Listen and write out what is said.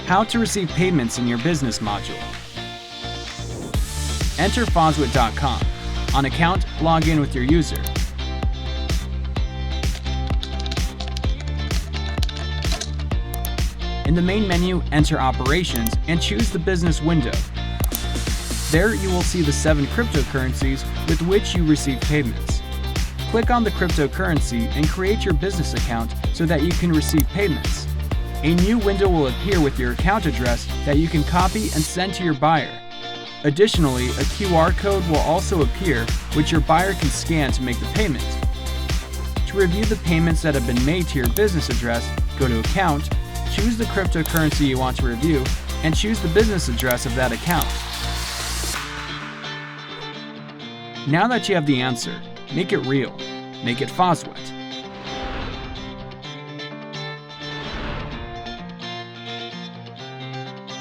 How to receive payments in your business module. Enter Faswet.com. On account, log in with your user. In the main menu, enter Operations and choose the business window. There you will see the 7 cryptocurrencies with which you receive payments. Click on the cryptocurrency and create your business account so that you can receive payments. A new window will appear with your account address that you can copy and send to your buyer. Additionally, a QR code will also appear which your buyer can scan to make the payment. To review the payments that have been made to your business address, go to Account, choose the cryptocurrency you want to review, and choose the business address of that account. Now that you have the answer, make it real. Make it Faswet.